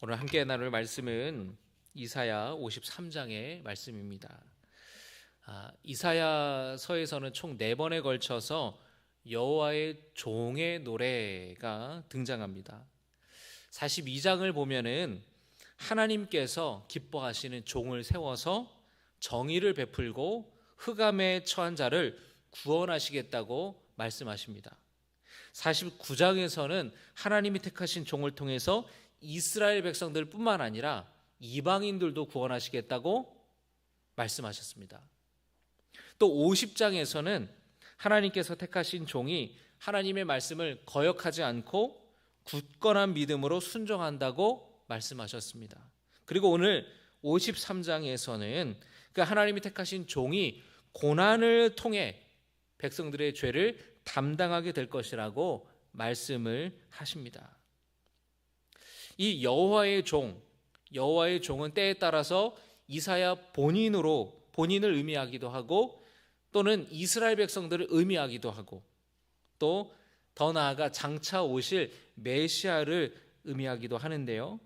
오늘 함께 나눌 말씀은 이사야 53장의 말씀입니다. 이사야서에서는 총 4번에 걸쳐서 여호와의 종의 노래가 등장합니다. 42장을 보면은 하나님께서 기뻐하시는 종을 세워서 정의를 베풀고 흑암에 처한 자를 구원하시겠다고 말씀하십니다. 49장에서는 하나님이 택하신 종을 통해서 이스라엘 백성들뿐만 아니라 이방인들도 구원하시겠다고 말씀하셨습니다. 또 50장에서는 하나님께서 택하신 종이 하나님의 말씀을 거역하지 않고 굳건한 믿음으로 순종한다고 말씀하셨습니다. 그리고 오늘 53장에서는 그 하나님이 택하신 종이 고난을 통해 백성들의 죄를 담당하게 될 것이라고 말씀을 하십니다. 이 여호와의 종은 때에 따라서 이사야 본인을 의미하기도 하고 또는 이스라엘 백성들을 의미하기도 하고 또 더 나아가 장차 오실 메시아를 의미하기도 하는데요.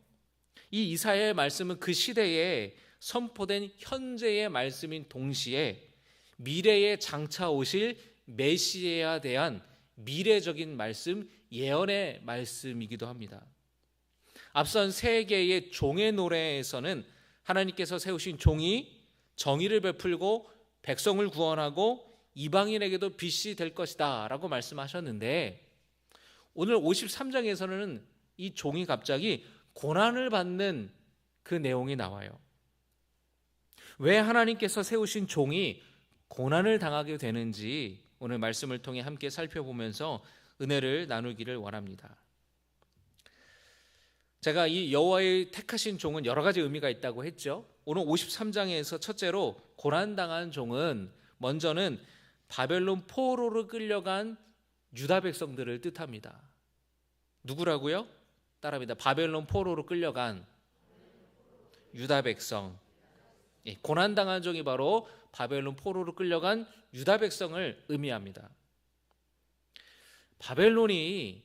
이 이사야의 말씀은 그 시대에 선포된 현재의 말씀인 동시에 미래에 장차 오실 메시아에 대한 미래적인 말씀, 예언의 말씀이기도 합니다. 앞선 세 개의 종의 노래에서는 하나님께서 세우신 종이 정의를 베풀고 백성을 구원하고 이방인에게도 빛이 될 것이다 라고 말씀하셨는데 오늘 53장에서는 이 종이 갑자기 고난을 받는 그 내용이 나와요. 왜 하나님께서 세우신 종이 고난을 당하게 되는지 오늘 말씀을 통해 함께 살펴보면서 은혜를 나누기를 원합니다. 제가 이 여호와의 택하신 종은 여러 가지 의미가 있다고 했죠. 오늘 53장에서 첫째로 고난당한 종은 먼저는 바벨론 포로로 끌려간 유다 백성들을 뜻합니다. 누구라고요? 따라합니다. 바벨론 포로로 끌려간 유다 백성. 고난당한 종이 바로 바벨론 포로로 끌려간 유다 백성을 의미합니다. 바벨론이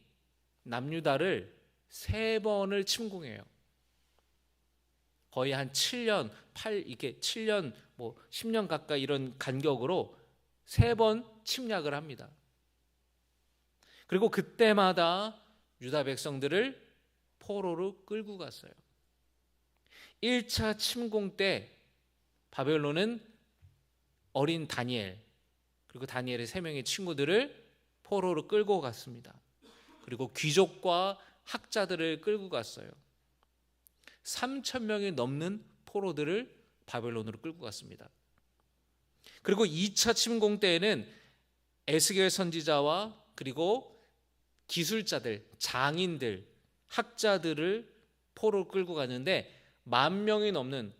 남유다를 3번을 침공해요. 거의 한 7년, 10년 가까이 이런 간격으로 3번 침략을 합니다. 그리고 그때마다 유다 백성들을 포로로 끌고 갔어요. 1차 침공 때 바벨론은 어린 다니엘 그리고 다니엘의 3명의 친구들을 포로로 끌고 갔습니다. 그리고 귀족과 학자들을 끌고 갔어요. 3,000명이 넘는 포로들을 바벨론으로 끌고 갔습니다. 그리고 2차 침공 때에는 에스겔 선지자와 그리고 기술자들, 장인들, 학자들을 포로로 끌고 갔는데 10,000명이 넘는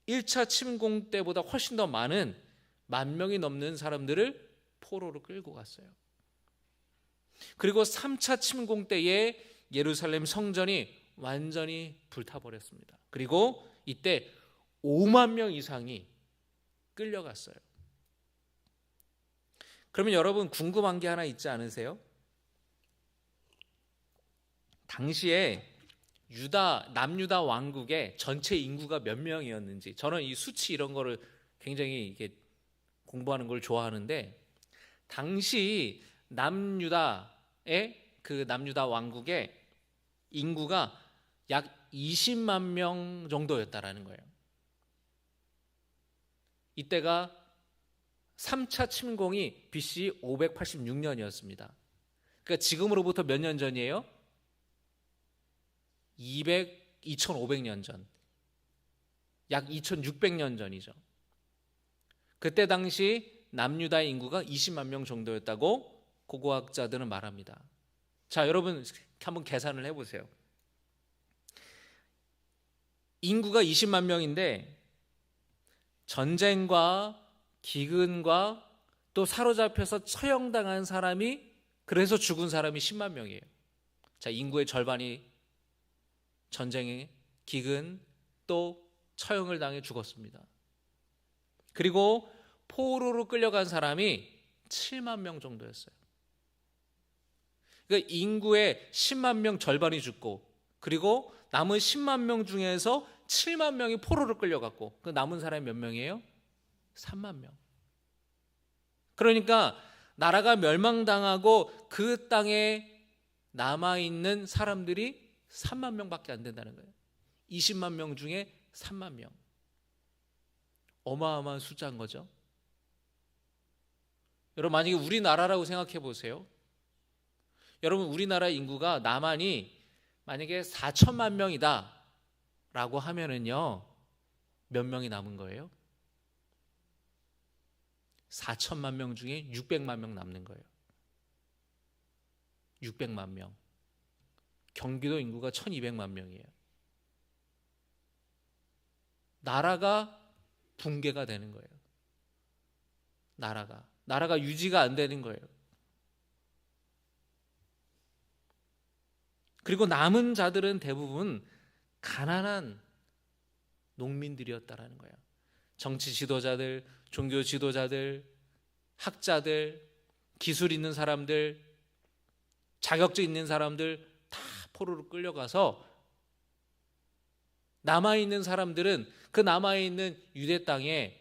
1차 침공 때보다 훨씬 더 많은 10,000명이 넘는 사람들을 포로로 끌고 갔어요. 그리고 3차 침공 때에 예루살렘 성전이 완전히 불타버렸습니다. 그리고 이때 5만 명 이상이 끌려갔어요. 그러면 여러분 궁금한 게 하나 있지 않으세요? 당시에 남유다 왕국의 전체 인구가 몇 명이었는지, 저는 이 수치 이런 거를 굉장히 이게 공부하는 걸 좋아하는데 당시 남유다 왕국의 인구가 약 20만 명 정도였다라는 거예요. 이때가 3차 침공이 BC 586년이었습니다. 그러니까 지금으로부터 몇 년 전이에요? 2500년 전. 약 2600년 전이죠. 그때 당시 남유다의 인구가 20만 명 정도였다고 고고학자들은 말합니다. 자, 여러분 한번 계산을 해보세요. 인구가 20만 명인데 전쟁과 기근과 또 사로잡혀서 처형당한 사람이 그래서 죽은 사람이 10만 명이에요. 자, 인구의 절반이 전쟁에 기근 또 처형을 당해 죽었습니다. 그리고 포로로 끌려간 사람이 7만 명 정도였어요. 그러니까 인구의 10만 명 절반이 죽고 그리고 남은 10만 명 중에서 7만 명이 포로로 끌려갔고 그 남은 사람이 몇 명이에요? 3만 명. 그러니까 나라가 멸망당하고 그 땅에 남아있는 사람들이 3만 명밖에 안 된다는 거예요. 20만 명 중에 3만 명. 어마어마한 숫자인 거죠. 여러분, 만약에 우리나라라고 생각해 보세요. 여러분, 우리나라 인구가 남한이 만약에 4천만 명이다 라고 하면은요, 몇 명이 남은 거예요? 4천만 명 중에 600만 명 남는 거예요. 600만 명. 경기도 인구가 1200만 명이에요. 나라가 붕괴가 되는 거예요. 나라가 유지가 안 되는 거예요. 그리고 남은 자들은 대부분 가난한 농민들이었다라는 거예요. 정치 지도자들, 종교 지도자들, 학자들, 기술 있는 사람들, 자격증 있는 사람들 다 포로로 끌려가서 남아있는 사람들은 그 남아있는 유대 땅에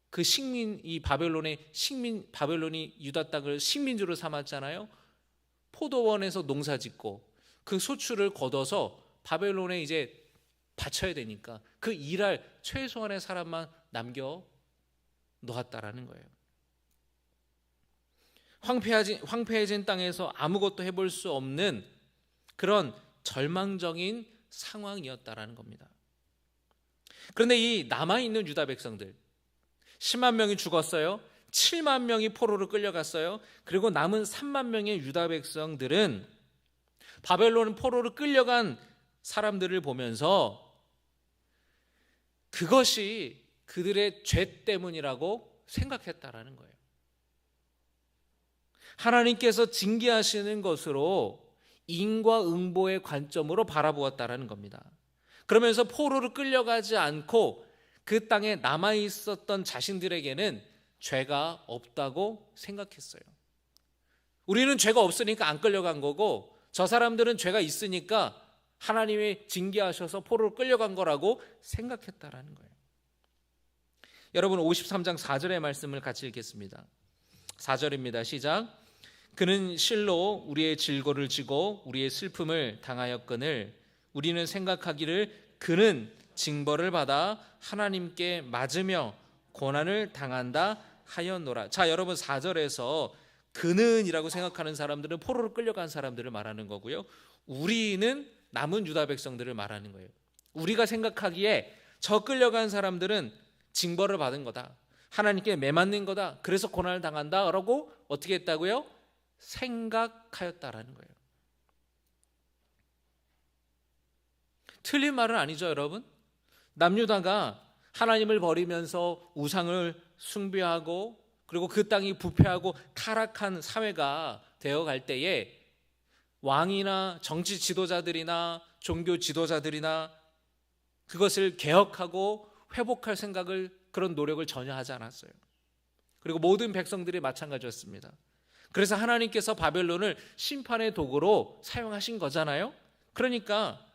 그 이 바벨론이 유다 땅을 식민지로 삼았잖아요. 포도원에서 농사 짓고 그 소출을 걷어서 바벨론에 이제 바쳐야 되니까 그 일할 최소한의 사람만 남겨 놓았다라는 거예요. 황폐해진 땅에서 아무것도 해볼 수 없는 그런 절망적인 상황이었다라는 겁니다. 그런데 이 남아있는 유다 백성들 10만 명이 죽었어요. 7만 명이 포로로 끌려갔어요. 그리고 남은 3만 명의 유다 백성들은 바벨론 포로로 끌려간 사람들을 보면서 그것이 그들의 죄 때문이라고 생각했다라는 거예요. 하나님께서 징계하시는 것으로 인과응보의 관점으로 바라보았다라는 겁니다. 그러면서 포로로 끌려가지 않고 그 땅에 남아있었던 자신들에게는 죄가 없다고 생각했어요. 우리는 죄가 없으니까 안 끌려간 거고 저 사람들은 죄가 있으니까 하나님이 징계하셔서 포로로 끌려간 거라고 생각했다라는 거예요. 여러분 53장 4절의 말씀을 같이 읽겠습니다. 4절입니다. 시작. 그는 실로 우리의 질고를 지고 우리의 슬픔을 당하였거늘 우리는 생각하기를 그는 징벌을 받아 하나님께 맞으며 고난을 당한다 하였노라. 자, 여러분 4절에서 그는이라고 생각하는 사람들은 포로로 끌려간 사람들을 말하는 거고요. 우리는 남은 유다 백성들을 말하는 거예요. 우리가 생각하기에 저 끌려간 사람들은 징벌을 받은 거다. 하나님께 매맞는 거다. 그래서 고난을 당한다라고 어떻게 했다고요? 생각하였다라는 거예요. 틀린 말은 아니죠, 여러분. 남유다가 하나님을 버리면서 우상을 숭배하고 그리고 그 땅이 부패하고 타락한 사회가 되어갈 때에 왕이나 정치 지도자들이나 종교 지도자들이나 그것을 개혁하고 회복할 생각을 그런 노력을 전혀 하지 않았어요. 그리고 모든 백성들이 마찬가지였습니다. 그래서 하나님께서 바벨론을 심판의 도구로 사용하신 거잖아요. 그러니까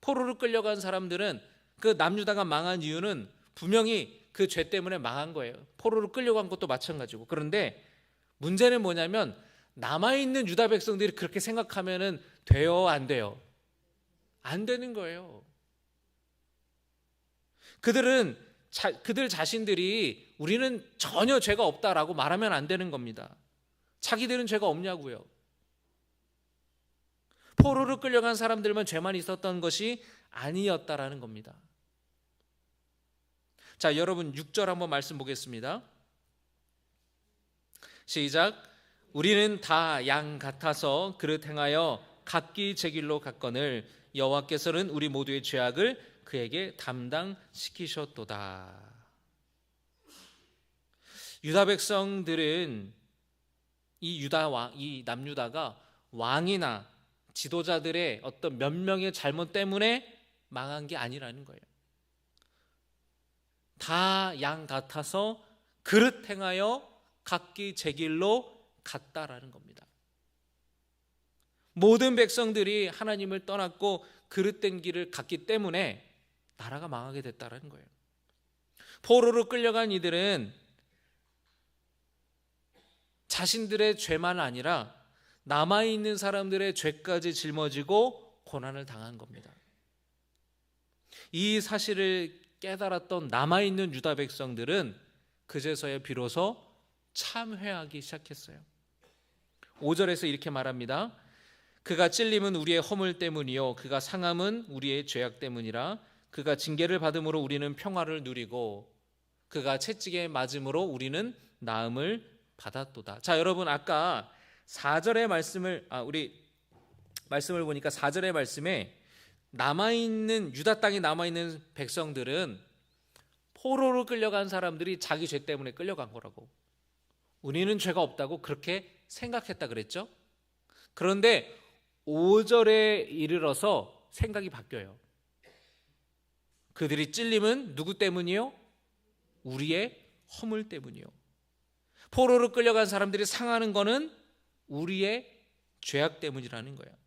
포로로 끌려간 사람들은 그 남유다가 망한 이유는 분명히 그 죄 때문에 망한 거예요. 포로로 끌려간 것도 마찬가지고. 그런데 문제는 뭐냐면 남아있는 유다 백성들이 그렇게 생각하면은 돼요, 안 돼요? 안 되는 거예요. 그들 자신들이 우리는 전혀 죄가 없다라고 말하면 안 되는 겁니다. 자기들은 죄가 없냐고요. 포로로 끌려간 사람들만 죄만 있었던 것이 아니었다라는 겁니다. 자, 여러분 6절 한번 말씀 보겠습니다. 시작. 우리는 다 양 같아서 그릇 행하여 각기 제 길로 갔거늘 여호와께서는 우리 모두의 죄악을 그에게 담당시키셨도다. 유다 백성들은 이 남유다가 왕이나 지도자들의 어떤 몇 명의 잘못 때문에 망한 게 아니라는 거예요. 다 양 같아서 그릇 행하여 각기 제 길로 갔다라는 겁니다. 모든 백성들이 하나님을 떠났고 그릇된 길을 갔기 때문에 나라가 망하게 됐다는 거예요. 포로로 끌려간 이들은 자신들의 죄만 아니라 남아있는 사람들의 죄까지 짊어지고 고난을 당한 겁니다. 이 사실을 깨달았던 남아있는 유다 백성들은 그제서야 비로소 참회하기 시작했어요. 5절에서 이렇게 말합니다. 그가 찔림은 우리의 허물 때문이요 그가 상함은 우리의 죄악 때문이라. 그가 징계를 받음으로 우리는 평화를 누리고 그가 채찍에 맞음으로 우리는 나음을 받았도다. 자, 여러분 아까 4절의 우리 말씀을 보니까 4절의 말씀에 남아있는 유다 땅에 남아있는 백성들은 포로로 끌려간 사람들이 자기 죄 때문에 끌려간 거라고, 우리는 죄가 없다고 그렇게 생각했다 그랬죠. 그런데 5절에 이르러서 생각이 바뀌어요. 그들이 찔림은 누구 때문이요? 우리의 허물 때문이요. 포로로 끌려간 사람들이 상하는 거는 우리의 죄악 때문이라는 거예요.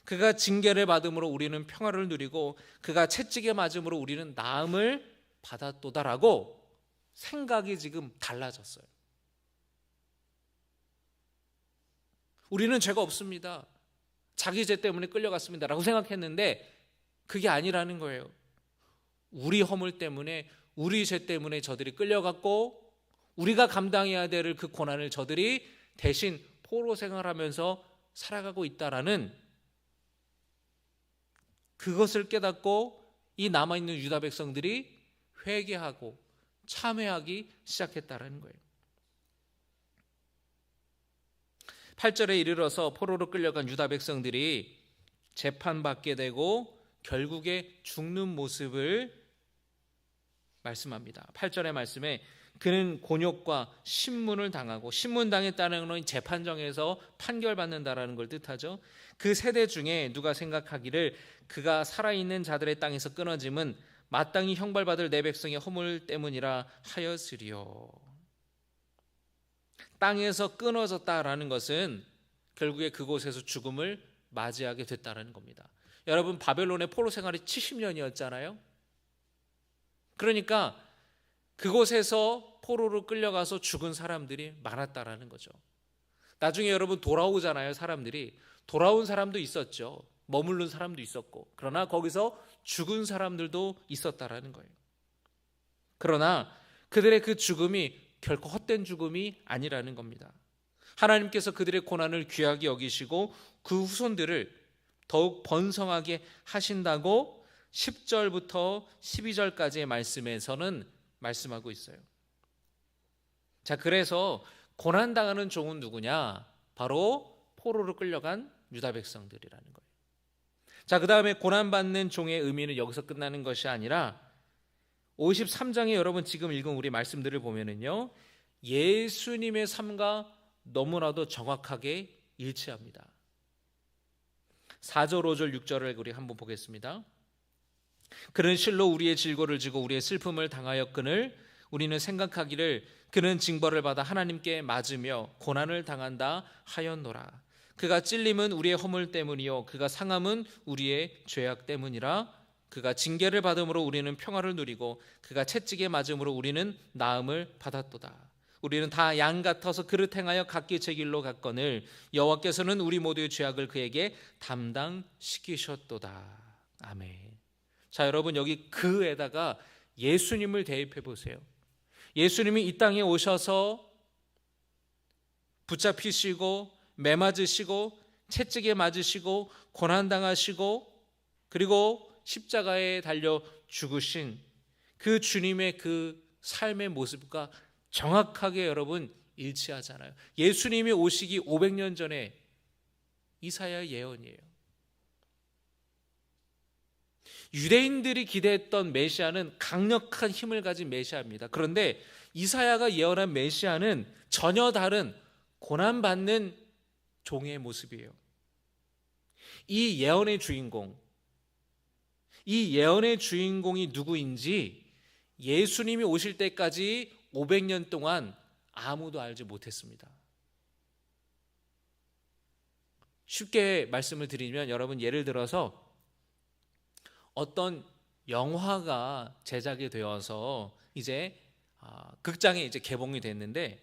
그가 징계를 받음으로 우리는 평화를 누리고 그가 채찍에 맞음으로 우리는 나음을 받았도다라고 생각이 지금 달라졌어요. 우리는 죄가 없습니다. 자기 죄 때문에 끌려갔습니다 라고 생각했는데 그게 아니라는 거예요. 우리 허물 때문에, 우리 죄 때문에 저들이 끌려갔고 우리가 감당해야 될 그 고난을 저들이 대신 포로 생활하면서 살아가고 있다라는 그것을 깨닫고 이 남아있는 유다 백성들이 회개하고 참회하기 시작했다라는 거예요. 8절에 이르러서 포로로 끌려간 유다 백성들이 재판받게 되고 결국에 죽는 모습을 말씀합니다. 8절의 말씀에 그는 곤욕과 신문을 당하고, 신문당했다는 건 재판정에서 판결받는다라는 걸 뜻하죠. 그 세대 중에 누가 생각하기를 그가 살아있는 자들의 땅에서 끊어짐은 마땅히 형벌받을 내 백성의 허물 때문이라 하였으리요. 땅에서 끊어졌다라는 것은 결국에 그곳에서 죽음을 맞이하게 됐다는 겁니다. 여러분, 바벨론의 포로 생활이 70년이었잖아요. 그러니까 그곳에서 포로로 끌려가서 죽은 사람들이 많았다라는 거죠. 나중에 여러분 돌아오잖아요. 사람들이 돌아온 사람도 있었죠. 머무른 사람도 있었고, 그러나 거기서 죽은 사람들도 있었다라는 거예요. 그러나 그들의 그 죽음이 결코 헛된 죽음이 아니라는 겁니다. 하나님께서 그들의 고난을 귀하게 여기시고 그 후손들을 더욱 번성하게 하신다고 10절부터 12절까지의 말씀에서는 말씀하고 있어요. 자, 그래서 고난당하는 종은 누구냐? 바로 포로로 끌려간 유다 백성들이라는 거예요. 자, 그 다음에 고난받는 종의 의미는 여기서 끝나는 것이 아니라 53장에 여러분 지금 읽은 우리 말씀들을 보면은요, 예수님의 삶과 너무나도 정확하게 일치합니다. 4절, 5절, 6절을 우리 한번 보겠습니다. 그는 실로 우리의 질고를 지고 우리의 슬픔을 당하였거늘 우리는 생각하기를 그는 징벌을 받아 하나님께 맞으며 고난을 당한다 하였노라. 그가 찔림은 우리의 허물 때문이요 그가 상함은 우리의 죄악 때문이라. 그가 징계를 받음으로 우리는 평화를 누리고 그가 채찍에 맞음으로 우리는 나음을 받았도다. 우리는 다 양 같아서 그릇 행하여 각기 제 길로 갔거늘 여호와께서는 우리 모두의 죄악을 그에게 담당시키셨도다. 아멘. 자, 여러분 여기 그에다가 예수님을 대입해 보세요. 예수님이 이 땅에 오셔서 붙잡히시고 매맞으시고 채찍에 맞으시고 고난당하시고 그리고 십자가에 달려 죽으신 그 주님의 그 삶의 모습과 정확하게 여러분 일치하잖아요. 예수님이 오시기 500년 전에 이사야 예언이에요. 유대인들이 기대했던 메시아는 강력한 힘을 가진 메시아입니다. 그런데 이사야가 예언한 메시아는 전혀 다른 고난받는 종의 모습이에요. 이 예언의 주인공이 누구인지 예수님이 오실 때까지 500년 동안 아무도 알지 못했습니다. 쉽게 말씀을 드리면 여러분, 예를 들어서 어떤 영화가 제작이 되어서 이제 극장에 이제 개봉이 됐는데,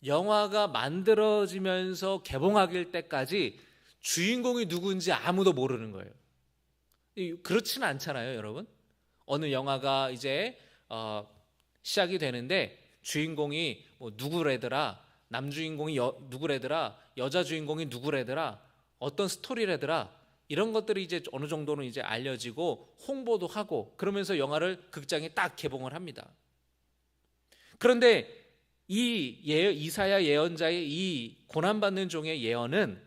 영화가 만들어지면서 개봉하길 때까지 주인공이 누구인지 아무도 모르는 거예요. 그렇지는 않잖아요, 여러분. 어느 영화가 이제 시작이 되는데 주인공이 뭐 누구래더라, 남주인공이 누구래더라, 여자 주인공이 누구래더라, 어떤 스토리래더라, 이런 것들이 이제 어느 정도는 이제 알려지고 홍보도 하고 그러면서 영화를 극장에 딱 개봉을 합니다. 그런데 이 이사야 예언자의 이 고난받는 종의 예언은,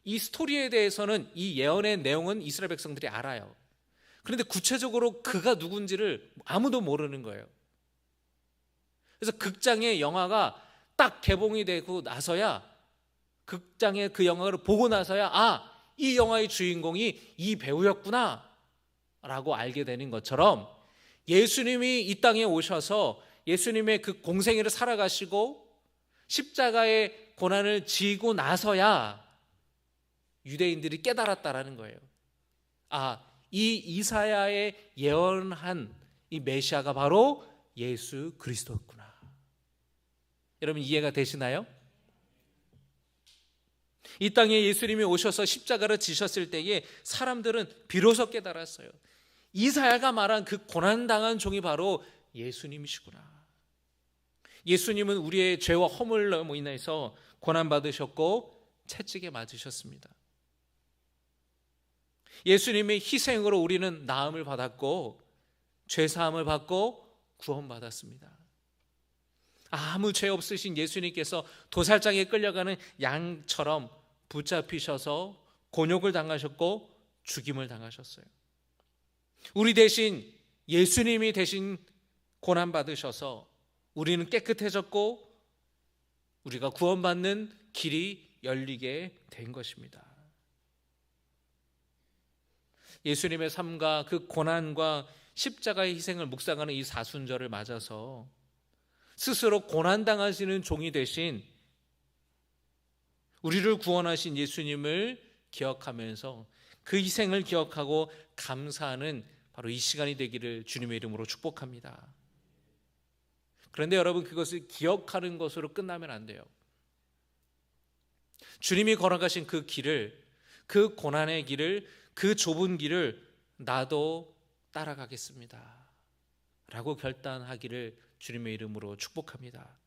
이 스토리에 대해서는, 이 예언의 내용은 이스라엘 백성들이 알아요. 그런데 구체적으로 그가 누군지를 아무도 모르는 거예요. 그래서 극장에 영화가 딱 개봉이 되고 나서야, 극장에 그 영화를 보고 나서야 이 영화의 주인공이 이 배우였구나 라고 알게 되는 것처럼, 예수님이 이 땅에 오셔서 예수님의 그 공생애를 살아가시고 십자가의 고난을 지고 나서야 유대인들이 깨달았다라는 거예요. 이 이사야의 예언한 이 메시아가 바로 예수 그리스도였구나. 여러분, 이해가 되시나요? 이 땅에 예수님이 오셔서 십자가를 지셨을 때에 사람들은 비로소 깨달았어요. 이사야가 말한 그 고난당한 종이 바로 예수님이시구나. 예수님은 우리의 죄와 허물로 인해서 고난받으셨고 채찍에 맞으셨습니다. 예수님의 희생으로 우리는 나음을 받았고 죄사함을 받고 구원받았습니다. 아무 죄 없으신 예수님께서 도살장에 끌려가는 양처럼 붙잡히셔서 곤욕을 당하셨고 죽임을 당하셨어요. 우리 대신 예수님이 대신 고난받으셔서 우리는 깨끗해졌고 우리가 구원받는 길이 열리게 된 것입니다. 예수님의 삶과 그 고난과 십자가의 희생을 묵상하는 이 사순절을 맞아서 스스로 고난당하시는 종이 되신 우리를 구원하신 예수님을 기억하면서 그 희생을 기억하고 감사하는 바로 이 시간이 되기를 주님의 이름으로 축복합니다. 그런데 여러분, 그것을 기억하는 것으로 끝나면 안 돼요. 주님이 걸어가신 그 길을, 그 고난의 길을, 그 좁은 길을 나도 따라가겠습니다 라고 결단하기를 주님의 이름으로 축복합니다.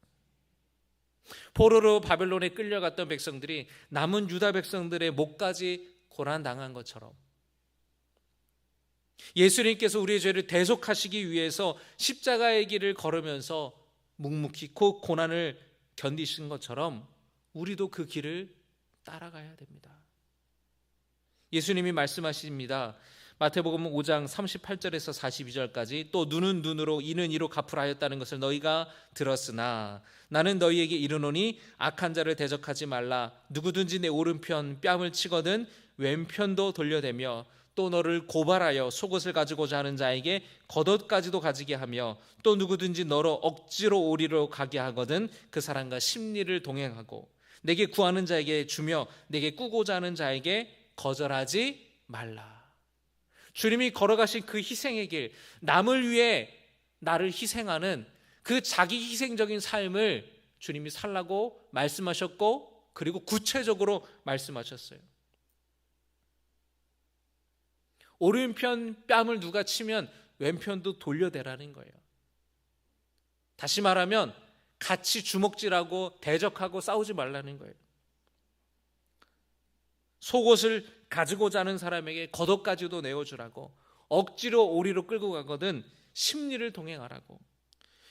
포로로 바벨론에 끌려갔던 백성들이 남은 유다 백성들의 목까지 고난당한 것처럼 예수님께서 우리의 죄를 대속하시기 위해서 십자가의 길을 걸으면서 묵묵히 그 고난을 견디신 것처럼 우리도 그 길을 따라가야 됩니다. 예수님이 말씀하십니다. 마태복음 5장 38절에서 42절까지 또 눈은 눈으로 이는 이로 갚으라 하였다는 것을 너희가 들었으나 나는 너희에게 이르노니 악한 자를 대적하지 말라. 누구든지 내 오른편 뺨을 치거든 왼편도 돌려대며 또 너를 고발하여 속옷을 가지고자 하는 자에게 겉옷까지도 가지게 하며 또 누구든지 너로 억지로 오리로 가게 하거든 그 사람과 심리를 동행하고 내게 구하는 자에게 주며 내게 꾸고자 하는 자에게 거절하지 말라. 주님이 걸어가신 그 희생의 길, 남을 위해 나를 희생하는 그 자기 희생적인 삶을 주님이 살라고 말씀하셨고 그리고 구체적으로 말씀하셨어요. 오른편 뺨을 누가 치면 왼편도 돌려대라는 거예요. 다시 말하면 같이 주먹질하고 대적하고 싸우지 말라는 거예요. 속옷을 가지고자 하는 사람에게 겉옷까지도 내어주라고, 억지로 오리로 끌고 가거든 심리를 동행하라고.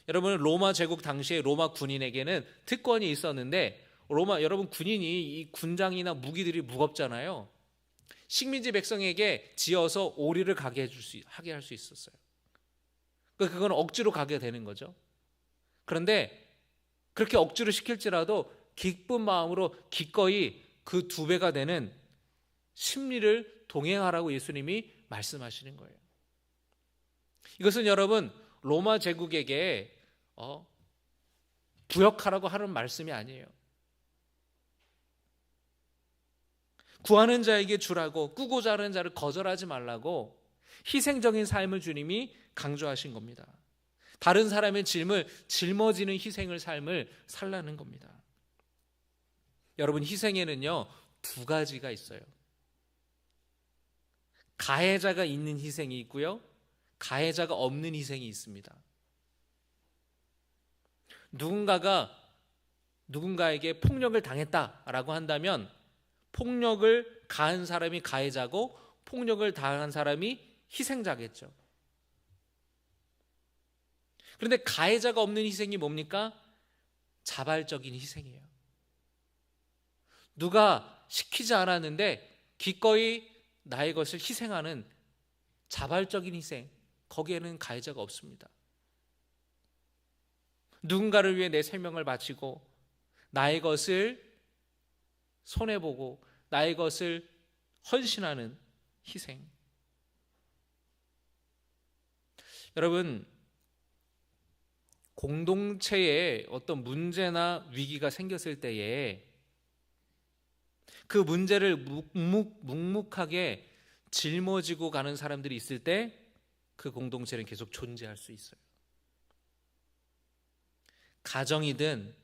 여러분, 로마 제국 당시에 로마 군인에게는 특권이 있었는데, 여러분 군인이 이 군장이나 무기들이 무겁잖아요. 식민지 백성에게 지어서 오리를 가게 하게 할 수 있었어요. 그건 억지로 가게 되는 거죠. 그런데 그렇게 억지로 시킬지라도 기쁜 마음으로 기꺼이 그 2배가 되는 심리를 동행하라고 예수님이 말씀하시는 거예요. 이것은 여러분 로마 제국에게 부역하라고 하는 말씀이 아니에요. 구하는 자에게 주라고, 꾸고자 하는 자를 거절하지 말라고 희생적인 삶을 주님이 강조하신 겁니다. 다른 사람의 짐을 짊어지는 희생을 삶을 살라는 겁니다. 여러분, 희생에는요 2가지가 있어요. 가해자가 있는 희생이 있고요, 가해자가 없는 희생이 있습니다. 누군가에게 폭력을 당했다라고 한다면 폭력을 가한 사람이 가해자고 폭력을 당한 사람이 희생자겠죠. 그런데 가해자가 없는 희생이 뭡니까? 자발적인 희생이에요. 누가 시키지 않았는데 기꺼이 나의 것을 희생하는 자발적인 희생, 거기에는 가해자가 없습니다. 누군가를 위해 내 생명을 바치고 나의 것을 손해보고 나의 것을 헌신하는 희생. 여러분, 공동체에 어떤 문제나 위기가 생겼을 때에 그 문제를 묵묵하게 짊어지고 가는 사람들이 있을 때 그 공동체는 계속 존재할 수 있어요. 가정이든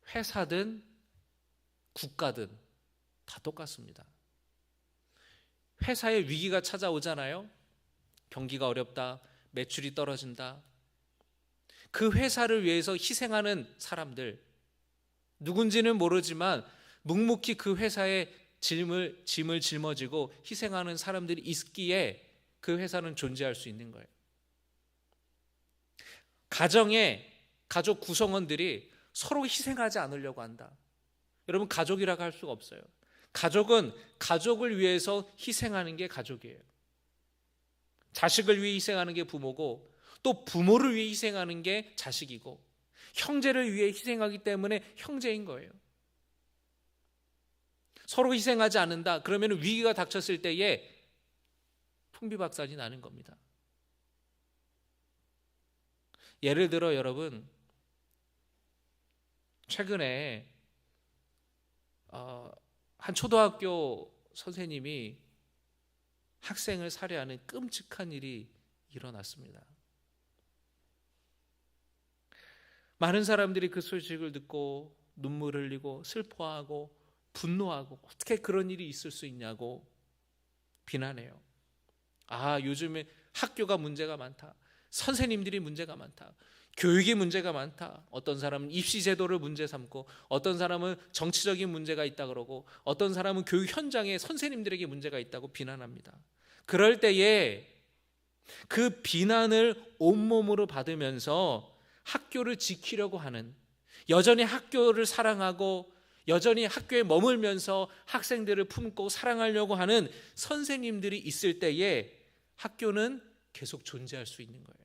회사든 국가든 다 똑같습니다. 회사에 위기가 찾아오잖아요. 경기가 어렵다, 매출이 떨어진다. 그 회사를 위해서 희생하는 사람들, 누군지는 모르지만 묵묵히 그 회사의 짐을 짊어지고 희생하는 사람들이 있기에 그 회사는 존재할 수 있는 거예요. 가정에 가족 구성원들이 서로 희생하지 않으려고 한다. 여러분, 가족이라고 할 수가 없어요. 가족은 가족을 위해서 희생하는 게 가족이에요. 자식을 위해 희생하는 게 부모고, 또 부모를 위해 희생하는 게 자식이고, 형제를 위해 희생하기 때문에 형제인 거예요. 서로 희생하지 않는다. 그러면 위기가 닥쳤을 때에 풍비박산이 나는 겁니다. 예를 들어 여러분, 최근에 한 초등학교 선생님이 학생을 살해하는 끔찍한 일이 일어났습니다. 많은 사람들이 그 소식을 듣고 눈물을 흘리고 슬퍼하고 분노하고 어떻게 그런 일이 있을 수 있냐고 비난해요. 요즘에 학교가 문제가 많다. 선생님들이 문제가 많다. 교육이 문제가 많다. 어떤 사람은 입시 제도를 문제 삼고, 어떤 사람은 정치적인 문제가 있다 그러고, 어떤 사람은 교육 현장에 선생님들에게 문제가 있다고 비난합니다. 그럴 때에 그 비난을 온몸으로 받으면서 학교를 지키려고 하는, 여전히 학교를 사랑하고 여전히 학교에 머물면서 학생들을 품고 사랑하려고 하는 선생님들이 있을 때에 학교는 계속 존재할 수 있는 거예요.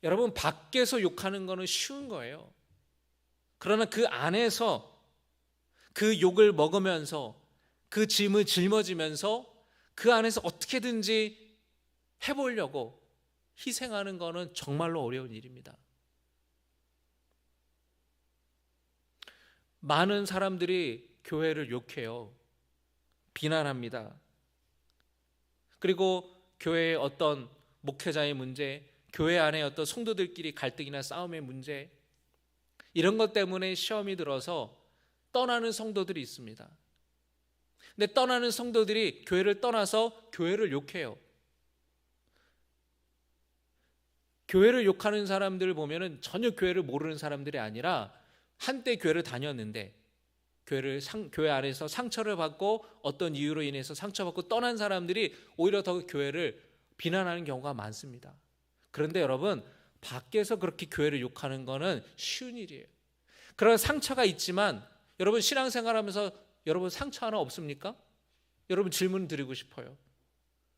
여러분, 밖에서 욕하는 거는 쉬운 거예요. 그러나 그 안에서 그 욕을 먹으면서 그 짐을 짊어지면서 그 안에서 어떻게든지 해보려고 희생하는 거는 정말로 어려운 일입니다. 많은 사람들이 교회를 욕해요. 비난합니다. 그리고 교회의 어떤 목회자의 문제, 교회 안에 어떤 성도들끼리 갈등이나 싸움의 문제, 이런 것 때문에 시험이 들어서 떠나는 성도들이 있습니다. 근데 떠나는 성도들이 교회를 떠나서 교회를 욕해요. 교회를 욕하는 사람들을 보면은 전혀 교회를 모르는 사람들이 아니라 한때 교회를 다녔는데 교회 안에서 상처를 받고 어떤 이유로 인해서 상처받고 떠난 사람들이 오히려 더 교회를 비난하는 경우가 많습니다. 그런데 여러분, 밖에서 그렇게 교회를 욕하는 거는 쉬운 일이에요. 그런 상처가 있지만 여러분, 신앙생활하면서 여러분 상처 하나 없습니까? 여러분, 질문 드리고 싶어요.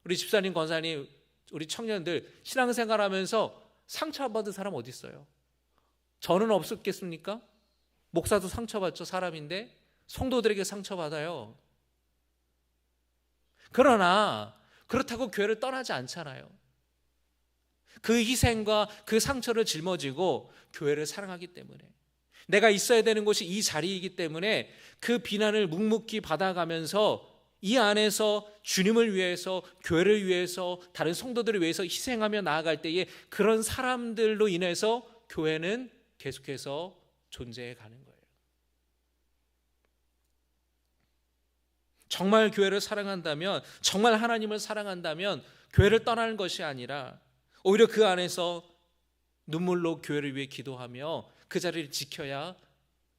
우리 집사님, 권사님, 우리 청년들 신앙생활하면서 상처 안 받은 사람 어디 있어요? 저는 없었겠습니까? 목사도 상처받죠. 사람인데 성도들에게 상처받아요. 그러나 그렇다고 교회를 떠나지 않잖아요. 그 희생과 그 상처를 짊어지고 교회를 사랑하기 때문에, 내가 있어야 되는 곳이 이 자리이기 때문에 그 비난을 묵묵히 받아가면서 이 안에서 주님을 위해서, 교회를 위해서, 다른 성도들을 위해서 희생하며 나아갈 때에 그런 사람들로 인해서 교회는 계속해서 존재해 가는 거예요. 정말 교회를 사랑한다면, 정말 하나님을 사랑한다면 교회를 떠나는 것이 아니라 오히려 그 안에서 눈물로 교회를 위해 기도하며 그 자리를 지켜야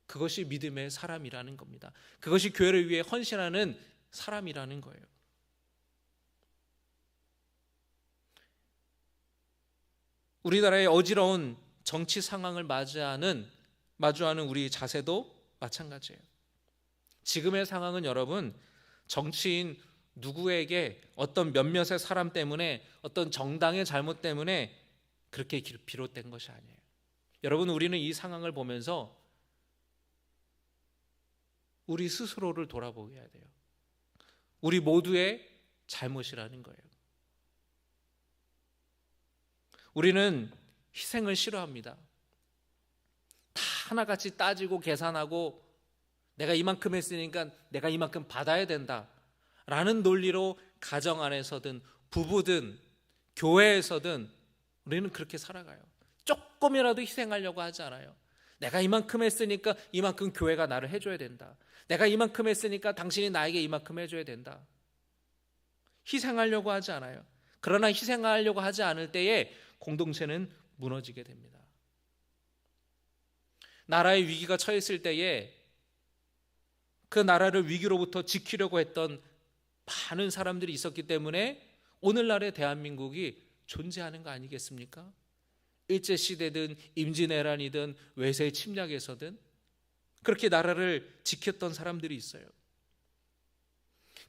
그것이 믿음의 사람이라는 겁니다. 그것이 교회를 위해 헌신하는 사람이라는 거예요. 우리나라의 어지러운 정치 상황을 마주하는 우리 자세도 마찬가지예요. 지금의 상황은 여러분, 정치인 누구에게 어떤 몇몇의 사람 때문에, 어떤 정당의 잘못 때문에 그렇게 비롯된 것이 아니에요. 여러분, 우리는 이 상황을 보면서 우리 스스로를 돌아보게 해야 돼요. 우리 모두의 잘못이라는 거예요. 우리는 희생을 싫어합니다. 다 하나같이 따지고 계산하고 내가 이만큼 했으니까 내가 이만큼 받아야 된다 라는 논리로 가정 안에서든 부부든 교회에서든 우리는 그렇게 살아가요. 조금이라도 희생하려고 하지 않아요. 내가 이만큼 했으니까 이만큼 교회가 나를 해줘야 된다. 내가 이만큼 했으니까 당신이 나에게 이만큼 해줘야 된다. 희생하려고 하지 않아요. 그러나 희생하려고 하지 않을 때에 공동체는 무너지게 됩니다. 나라의 위기가 처했을 때에 그 나라를 위기로부터 지키려고 했던 많은 사람들이 있었기 때문에 오늘날의 대한민국이 존재하는 거 아니겠습니까? 일제시대든 임진왜란이든 외세 침략에서든 그렇게 나라를 지켰던 사람들이 있어요.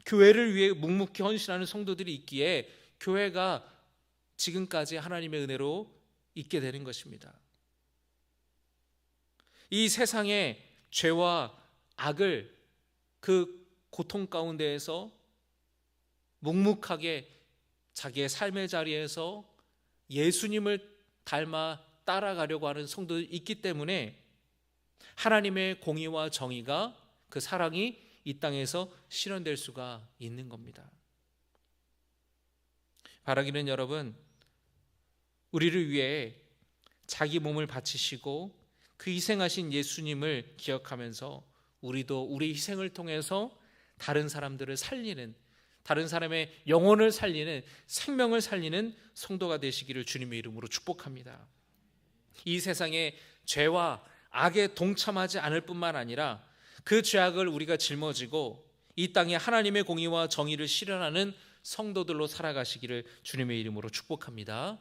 교회를 위해 묵묵히 헌신하는 성도들이 있기에 교회가 지금까지 하나님의 은혜로 있게 되는 것입니다. 이 세상의 죄와 악을 그 고통 가운데에서 묵묵하게 자기의 삶의 자리에서 예수님을 닮아 따라가려고 하는 성도들이 있기 때문에 하나님의 공의와 정의가, 그 사랑이 이 땅에서 실현될 수가 있는 겁니다. 바라기는 여러분, 우리를 위해 자기 몸을 바치시고 그 희생하신 예수님을 기억하면서 우리도 우리 희생을 통해서 다른 사람들을 살리는, 다른 사람의 영혼을 살리는, 생명을 살리는 성도가 되시기를 주님의 이름으로 축복합니다. 이 세상에 죄와 악에 동참하지 않을 뿐만 아니라 그 죄악을 우리가 짊어지고 이 땅에 하나님의 공의와 정의를 실현하는 성도들로 살아가시기를 주님의 이름으로 축복합니다.